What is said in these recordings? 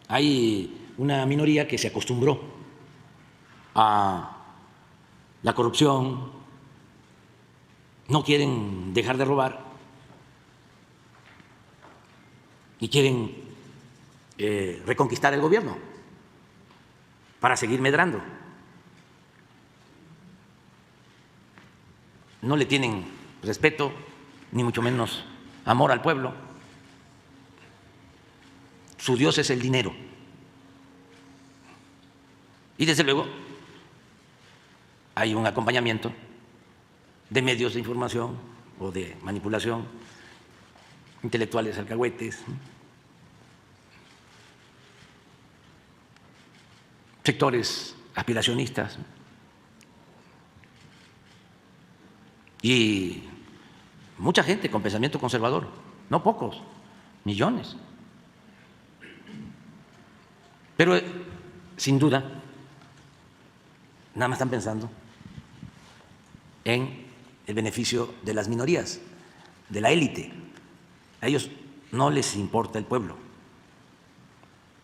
Hay una minoría que se acostumbró a la corrupción, no quieren dejar de robar y quieren reconquistar el gobierno para seguir medrando. No le tienen respeto, ni mucho menos amor al pueblo. Su Dios es el dinero. Y desde luego hay un acompañamiento de medios de información o de manipulación, intelectuales alcahuetes, sectores aspiracionistas y mucha gente con pensamiento conservador, no pocos, millones. Pero sin duda, nada más están pensando en el beneficio de las minorías, de la élite. A ellos no les importa el pueblo.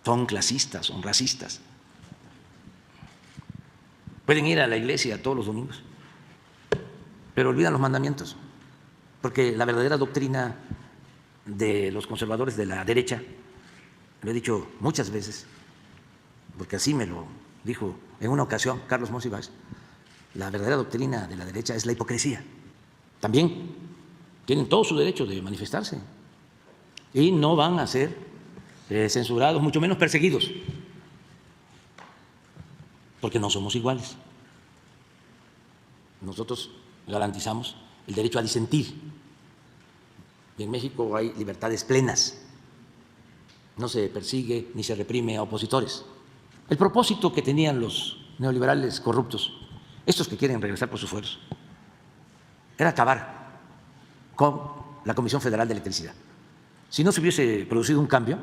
Son clasistas, son racistas. Pueden ir a la iglesia todos los domingos, pero olvidan los mandamientos, porque la verdadera doctrina de los conservadores de la derecha, lo he dicho muchas veces, porque así me lo dijo en una ocasión Carlos Monsiváis, la verdadera doctrina de la derecha es la hipocresía. También tienen todo su derecho de manifestarse y no van a ser censurados, mucho menos perseguidos, porque no somos iguales. Nosotros garantizamos el derecho a disentir. Y en México hay libertades plenas, no se persigue ni se reprime a opositores. El propósito que tenían los neoliberales corruptos, estos que quieren regresar por sus fueros, era acabar con la Comisión Federal de Electricidad. Si no se hubiese producido un cambio,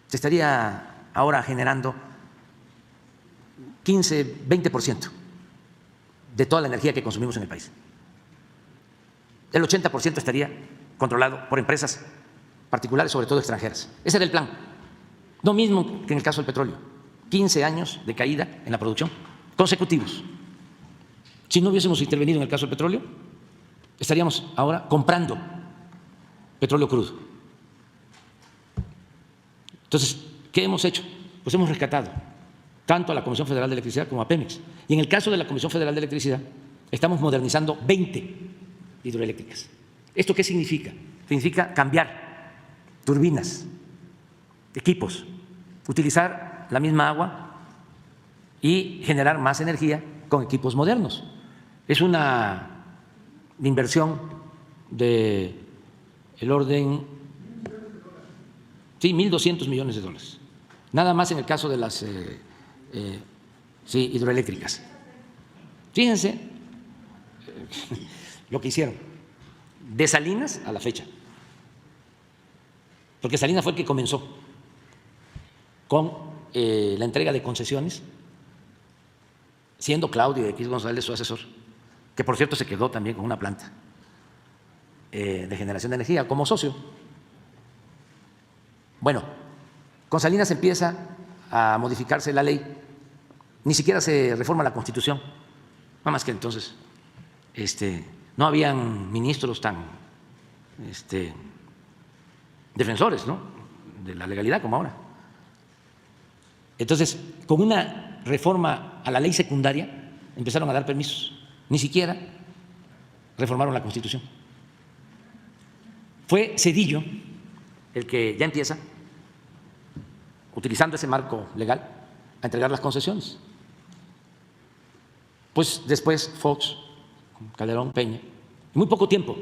se estaría ahora generando 15, 20% de toda la energía que consumimos en el país. El 80% estaría controlado por empresas particulares, sobre todo extranjeras. Ese era el plan. Lo mismo que en el caso del petróleo, 15 años de caída en la producción consecutivos. Si no hubiésemos intervenido en el caso del petróleo, estaríamos ahora comprando petróleo crudo. Entonces, ¿qué hemos hecho? Pues hemos rescatado tanto a la Comisión Federal de Electricidad como a Pemex. Y en el caso de la Comisión Federal de Electricidad, estamos modernizando 20 hidroeléctricas. ¿Esto qué significa? Significa cambiar turbinas, equipos, utilizar la misma agua y generar más energía con equipos modernos. Es una inversión del orden, sí, $1.200 millones. Nada más en el caso de las hidroeléctricas. Fíjense lo que hicieron de Salinas a la fecha, porque Salinas fue el que comenzó con la entrega de concesiones, siendo Claudio X González su asesor, que por cierto se quedó también con una planta de generación de energía como socio. Bueno, con Salinas empieza a modificarse la ley, ni siquiera se reforma la Constitución, nada más que entonces no habían ministros tan defensores, ¿no?, de la legalidad como ahora. Entonces, con una reforma a la ley secundaria empezaron a dar permisos, ni siquiera reformaron la Constitución. Fue Zedillo el que ya empieza, utilizando ese marco legal, a entregar las concesiones. Pues después Fox, Calderón, Peña, en muy poco tiempo,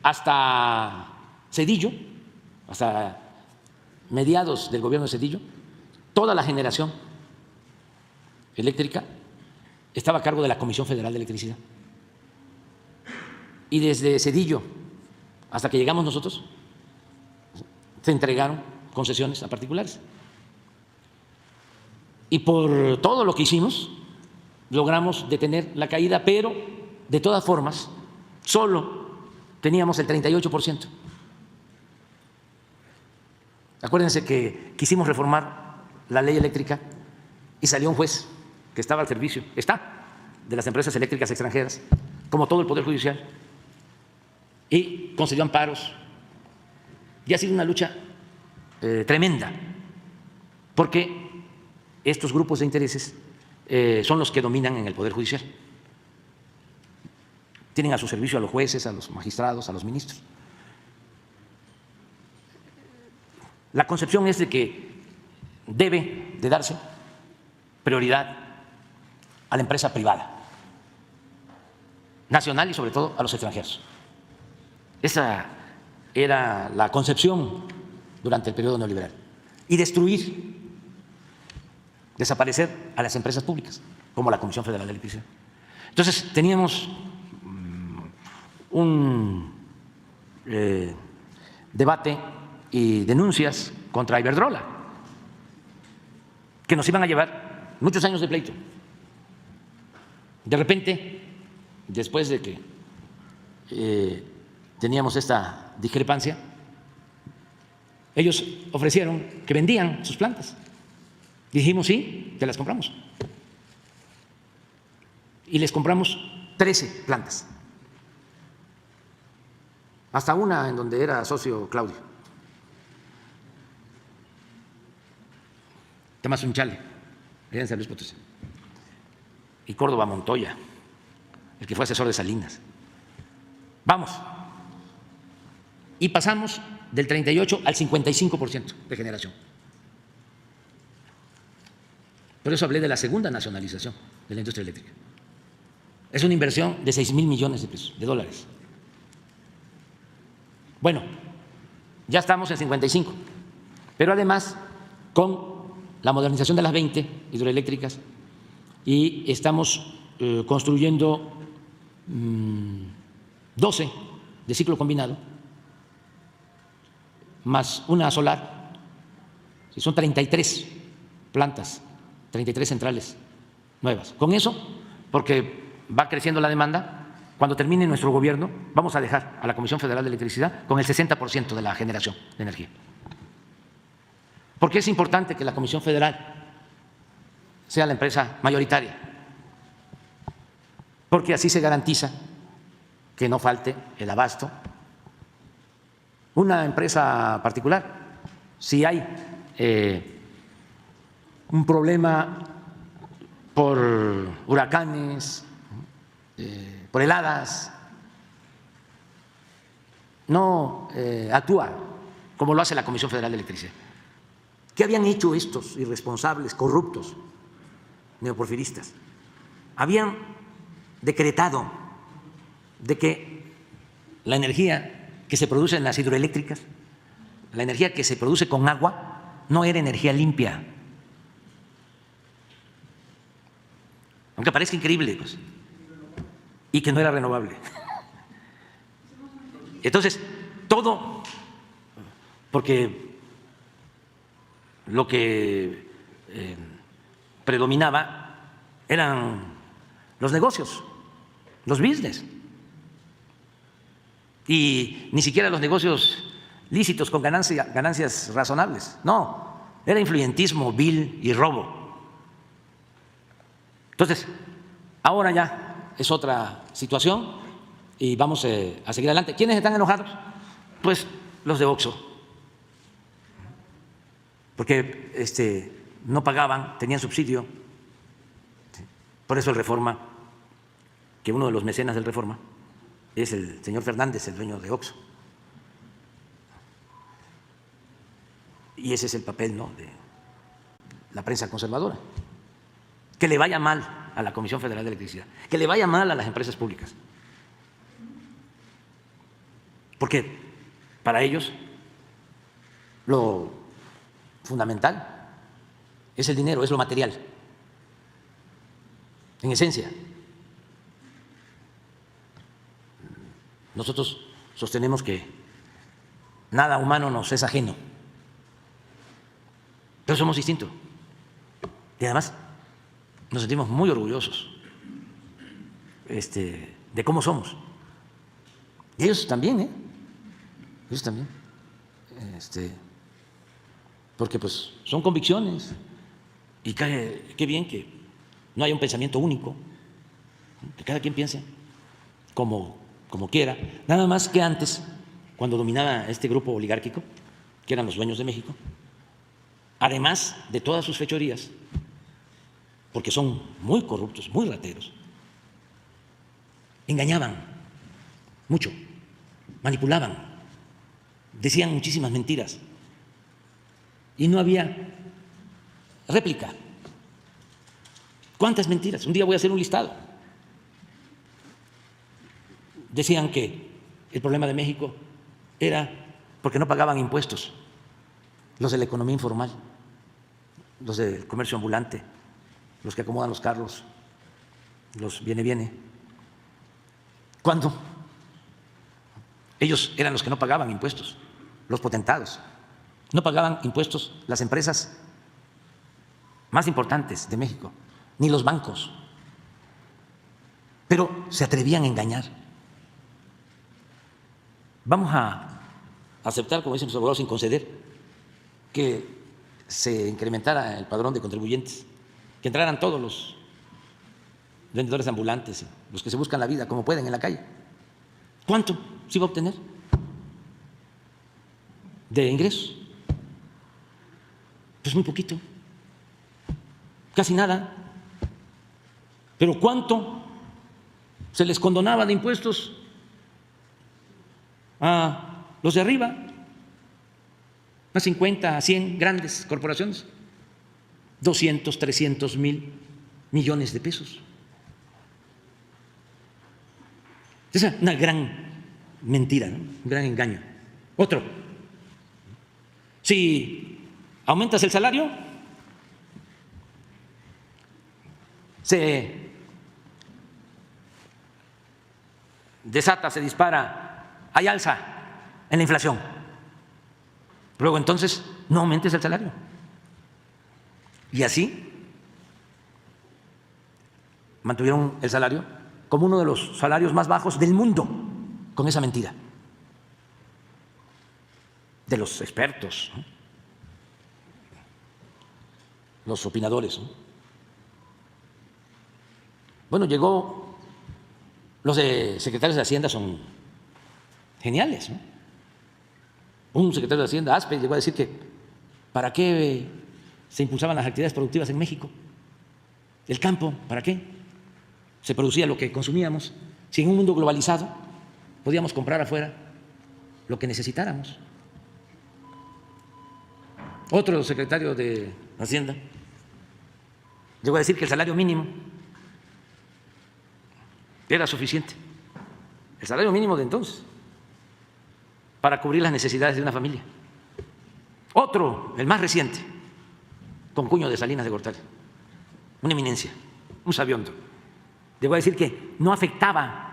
hasta Zedillo, hasta mediados del gobierno de Zedillo, toda la generación eléctrica estaba a cargo de la Comisión Federal de Electricidad. Y desde Zedillo hasta que llegamos nosotros, se entregaron concesiones a particulares. Y por todo lo que hicimos, logramos detener la caída, pero de todas formas, solo teníamos el 38%. Acuérdense que quisimos reformar la ley eléctrica y salió un juez que estaba al servicio, está, de las empresas eléctricas extranjeras, como todo el Poder Judicial, y concedió amparos. Y ha sido una lucha tremenda, porque estos grupos de intereses son los que dominan en el Poder Judicial. Tienen a su servicio a los jueces, a los magistrados, a los ministros. La concepción es de que debe de darse prioridad a la empresa privada, nacional y sobre todo a los extranjeros. Esa era la concepción durante el periodo neoliberal. Y destruir, desaparecer a las empresas públicas, como la Comisión Federal de Electricidad. Entonces, teníamos un debate y denuncias contra Iberdrola, que nos iban a llevar muchos años de pleito. De repente, después de que teníamos esta discrepancia, ellos ofrecieron que vendían sus plantas. Dijimos, sí, te las compramos. Y les compramos 13 plantas. Hasta una en donde era socio Claudio. Tamazunchale, allá en San Luis Potosí. Y Córdoba Montoya, el que fue asesor de Salinas. Vamos. Y pasamos del 38 al 55% de generación. Por eso hablé de la segunda nacionalización de la industria eléctrica. Es una inversión de 6,000 millones de pesos, de dólares. Bueno, ya estamos en 55, pero además con la modernización de las 20 hidroeléctricas y estamos construyendo 12 de ciclo combinado, más una solar, son 33 plantas, 33 centrales nuevas. Con eso, porque va creciendo la demanda, cuando termine nuestro gobierno vamos a dejar a la Comisión Federal de Electricidad con el 60% de la generación de energía. Porque es importante que la Comisión Federal sea la empresa mayoritaria, porque así se garantiza que no falte el abasto. Una empresa particular, si hay un problema por huracanes, por heladas, no actúa como lo hace la Comisión Federal de Electricidad. ¿Qué habían hecho estos irresponsables, corruptos, neoporfiristas? Habían decretado de que la energía que se produce en las hidroeléctricas, la energía que se produce con agua, no era energía limpia. Aunque parezca increíble, pues, y que no era renovable. Entonces, todo, porque lo que predominaba eran los negocios, los business, y ni siquiera los negocios lícitos con ganancias razonables, no, era influyentismo, vil y robo. Entonces, ahora ya es otra situación y vamos a seguir adelante. ¿Quiénes están enojados? Pues los de Oxxo, porque no pagaban, tenían subsidio. Por eso el Reforma, que uno de los mecenas del Reforma es el señor Fernández, el dueño de Oxxo. Y ese es el papel, ¿no?, de la prensa conservadora. Que le vaya mal a la Comisión Federal de Electricidad, que le vaya mal a las empresas públicas. Porque para ellos lo fundamental es el dinero, es lo material, en esencia. Nosotros sostenemos que nada humano nos es ajeno, pero somos distintos. Y además nos sentimos muy orgullosos de cómo somos. Y ellos también, ellos también. porque pues son convicciones y qué bien que no haya un pensamiento único, que cada quien piense como quiera. Nada más que antes, cuando dominaba este grupo oligárquico, que eran los dueños de México, además de todas sus fechorías, porque son muy corruptos, muy rateros, engañaban mucho, manipulaban, decían muchísimas mentiras y no había réplica. ¿Cuántas mentiras? Un día voy a hacer un listado. Decían que el problema de México era porque no pagaban impuestos los de la economía informal, los del comercio ambulante, los que acomodan los carros, los viene. ¿Cuándo? Ellos eran los que no pagaban impuestos, los potentados. No pagaban impuestos las empresas más importantes de México, ni los bancos. Pero se atrevían a engañar. Vamos a aceptar, como dicen los abogados, sin conceder, que se incrementara el padrón de contribuyentes, que entraran todos los vendedores ambulantes, los que se buscan la vida como pueden en la calle. ¿Cuánto se iba a obtener de ingresos? Pues muy poquito, casi nada. Pero ¿cuánto se les condonaba de impuestos a los de arriba? A 50, a 100 grandes corporaciones, 200, 300 mil millones de pesos. Esa es una gran mentira, ¿no? Un gran engaño. Otro, si aumentas el salario, se desata, se dispara, hay alza en la inflación. Luego entonces no aumentes el salario. Y así mantuvieron el salario como uno de los salarios más bajos del mundo, con esa mentira de los expertos, ¿no? Los opinadores, ¿no? Bueno, llegó, los de secretarios de Hacienda son geniales, ¿no? Un secretario de Hacienda, Aspe, llegó a decir que ¿para qué se impulsaban las actividades productivas en México? ¿El campo? ¿Para qué? Se producía lo que consumíamos. Si en un mundo globalizado podíamos comprar afuera lo que necesitáramos. Otro secretario de Hacienda llegó a decir que el salario mínimo era suficiente, el salario mínimo de entonces, para cubrir las necesidades de una familia. Otro, el más reciente, con Cuño de Salinas de Gortari, una eminencia, un sabiondo, llegó a decir que no afectaba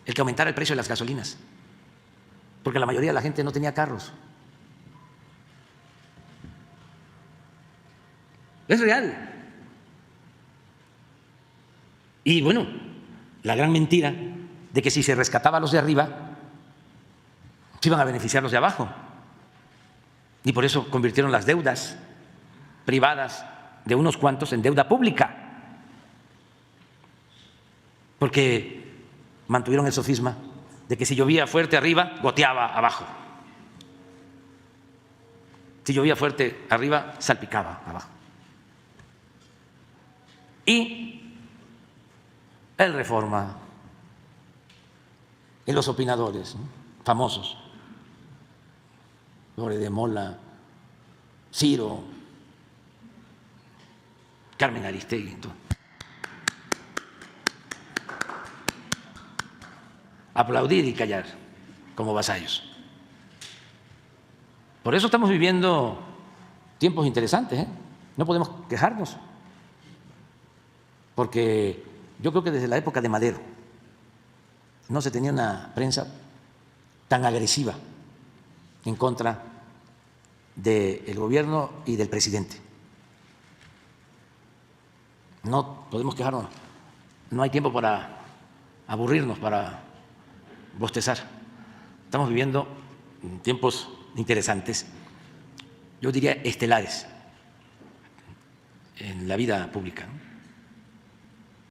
el que aumentara el precio de las gasolinas, porque la mayoría de la gente no tenía carros. Es real. Y bueno, la gran mentira de que si se rescataba a los de arriba, se iban a beneficiar los de abajo. Y por eso convirtieron las deudas privadas de unos cuantos en deuda pública, porque mantuvieron el sofisma de que si llovía fuerte arriba, goteaba abajo. Si llovía fuerte arriba, salpicaba abajo. Y el Reforma y los opinadores, ¿no?, famosos, Lore de Mola, Ciro, Carmen Aristegui, aplaudir y callar como vasallos. Por eso estamos viviendo tiempos interesantes, ¿eh? No podemos quejarnos, porque yo creo que desde la época de Madero no se tenía una prensa tan agresiva en contra del gobierno y del presidente. No podemos quejarnos, no hay tiempo para aburrirnos, para bostezar. Estamos viviendo tiempos interesantes. yo diría, estelares en la vida pública, ¿no?